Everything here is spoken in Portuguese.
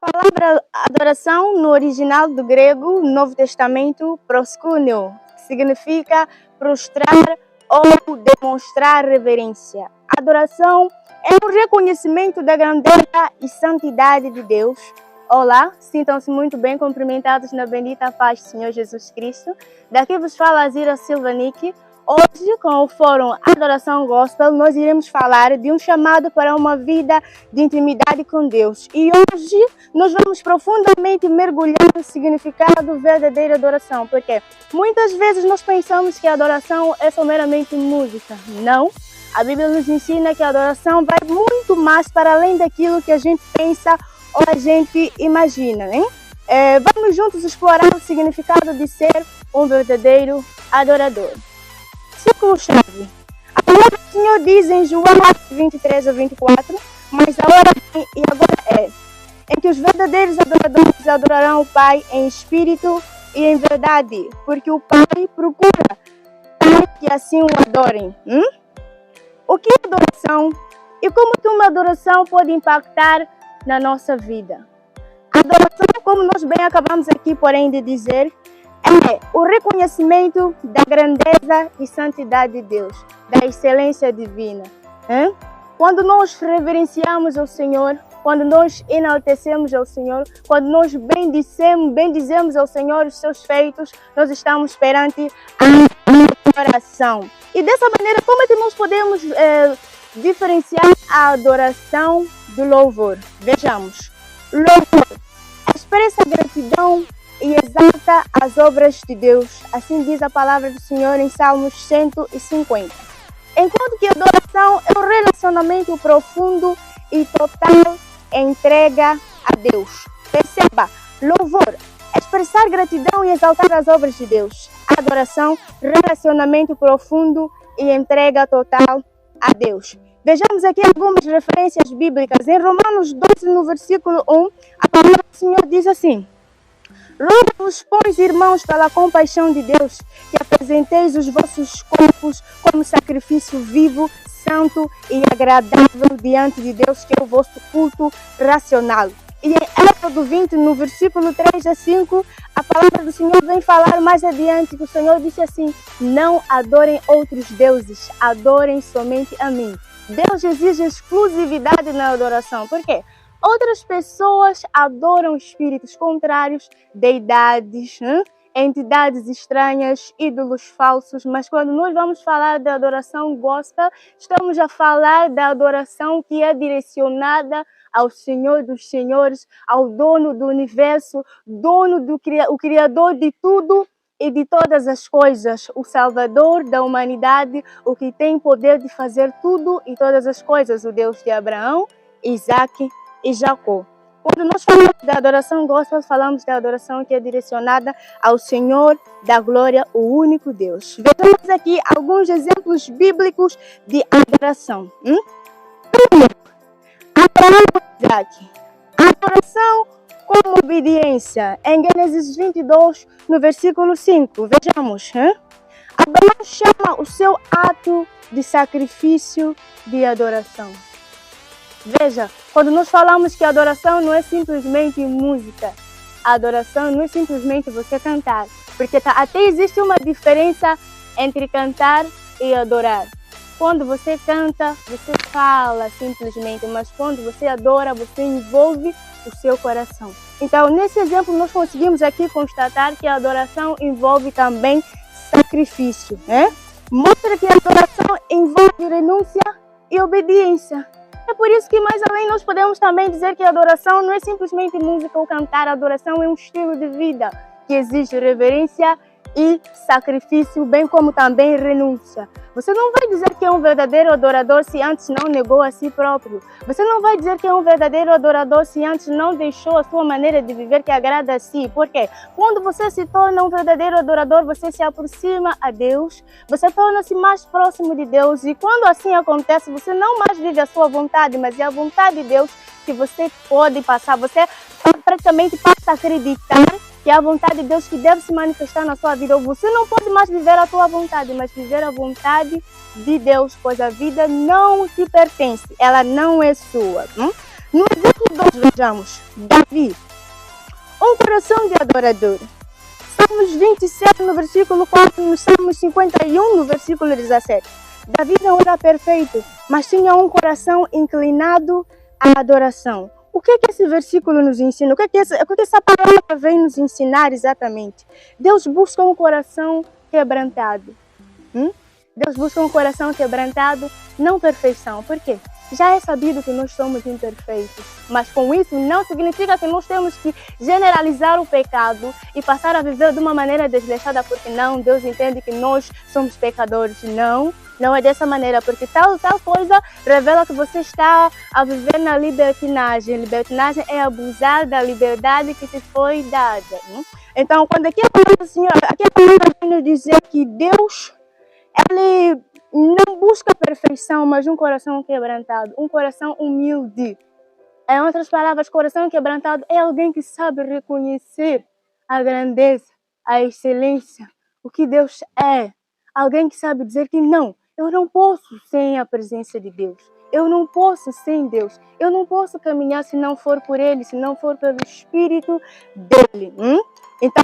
A palavra adoração no original do grego, Novo Testamento, proskuneo, que significa prostrar ou demonstrar reverência. Adoração é um reconhecimento da grandeza e santidade de Deus. Olá, sintam-se muito bem cumprimentados na bendita paz do Senhor Jesus Cristo. Daqui vos fala a Zira Silvanique. Hoje, com o Fórum Adoração Gospel, nós iremos falar de um chamado para uma vida de intimidade com Deus. E hoje nós vamos profundamente mergulhar no significado verdadeira adoração, porque muitas vezes nós pensamos que a adoração é só meramente música. Não. A Bíblia nos ensina que a adoração vai muito mais para além daquilo que a gente pensa ou a gente imagina, hein? Vamos juntos explorar o significado de ser um verdadeiro adorador. Círculo-chave. A palavra do Senhor diz em João 23 a 24, mas a hora vem e agora é, em que os verdadeiros adoradores adorarão o Pai em espírito e em verdade, porque o Pai procura que assim o adorem. O que é adoração e como que uma adoração pode impactar na nossa vida? A adoração, como nós bem acabamos aqui, porém, de dizer, é o reconhecimento da grandeza e santidade de Deus, da excelência divina. Quando nós reverenciamos ao Senhor, quando nós enaltecemos ao Senhor, quando nós bendizemos ao Senhor os seus feitos, nós estamos perante a adoração. E dessa maneira, como é que nós podemos diferenciar a adoração do louvor? Vejamos. Louvor expressa gratidão e exalta as obras de Deus. Assim diz a palavra do Senhor em Salmos 150. Enquanto que a adoração é um relacionamento profundo e total entrega a Deus. Perceba, louvor, expressar gratidão e exaltar as obras de Deus. Adoração, relacionamento profundo e entrega total a Deus. Vejamos aqui algumas referências bíblicas. Em Romanos 12, no versículo 1, a palavra do Senhor diz assim: rogo-vos, pois, irmãos, pela compaixão de Deus, que apresenteis os vossos corpos como sacrifício vivo, santo e agradável diante de Deus, que é o vosso culto racional. E em Êxodo 20, no versículo 3 a 5, a palavra do Senhor vem falar mais adiante, que o Senhor disse assim: não adorem outros deuses, adorem somente a mim. Deus exige exclusividade na adoração. Por quê? Outras pessoas adoram espíritos contrários, deidades, entidades estranhas, ídolos falsos, mas quando nós vamos falar da adoração gospel, estamos a falar da adoração que é direcionada ao Senhor dos Senhores, ao dono do universo, o Criador de tudo e de todas as coisas, o Salvador da humanidade, o que tem poder de fazer tudo e todas as coisas, o Deus de Abraão, Isaac e Jacó. Quando nós falamos da adoração gospel, falamos da adoração que é direcionada ao Senhor da glória, o único Deus. Vejamos aqui alguns exemplos bíblicos de adoração. Primeiro, Abraão e Isaac. Adoração como obediência. Em Gênesis 22, no versículo 5, vejamos. Abraão chama o seu ato de sacrifício de adoração. Veja, quando nós falamos que a adoração não é simplesmente música, a adoração não é simplesmente você cantar, porque até existe uma diferença entre cantar e adorar. Quando você canta, você fala simplesmente, mas quando você adora, você envolve o seu coração. Então, nesse exemplo, nós conseguimos aqui constatar que a adoração envolve também sacrifício. Mostra que a adoração envolve renúncia e obediência. É por isso que, mais além, nós podemos também dizer que a adoração não é simplesmente música ou cantar. A adoração é um estilo de vida que exige reverência e sacrifício, bem como também renúncia. Você não vai dizer que é um verdadeiro adorador se antes não negou a si próprio. Você não vai dizer que é um verdadeiro adorador se antes não deixou a sua maneira de viver que agrada a si. Por quê? Quando você se torna um verdadeiro adorador, você se aproxima a Deus, você torna-se mais próximo de Deus. E quando assim acontece, você não mais vive a sua vontade, mas é a vontade de Deus que você pode passar. Você praticamente passa a acreditar que é a vontade de Deus que deve se manifestar na sua vida. Ou você não pode mais viver a tua vontade, mas viver a vontade de Deus, pois a vida não te pertence, ela não é sua. No exemplo 2, vejamos, Davi, um coração de adorador. Salmos 27, no versículo 4, no Salmos 51, no versículo 17. Davi não era perfeito, mas tinha um coração inclinado à adoração. O que esse versículo nos ensina? O que essa palavra vem nos ensinar exatamente? Deus busca um coração quebrantado. Deus busca um coração quebrantado, não perfeição. Por quê? Já é sabido que nós somos imperfeitos, mas com isso não significa que nós temos que generalizar o pecado e passar a viver de uma maneira desleixada, porque não, Deus entende que nós somos pecadores. Não é dessa maneira, porque tal coisa revela que você está a viver na libertinagem. Libertinagem é abusar da liberdade que te foi dada. Então, quando aqui a palavra vem nos dizer que Deus, Ele não busca perfeição, mas um coração quebrantado, um coração humilde. Em outras palavras, coração quebrantado é alguém que sabe reconhecer a grandeza, a excelência, o que Deus é. Alguém que sabe dizer que não, eu não posso sem a presença de Deus. Eu não posso sem Deus. Eu não posso caminhar se não for por Ele, se não for pelo Espírito dEle. Então,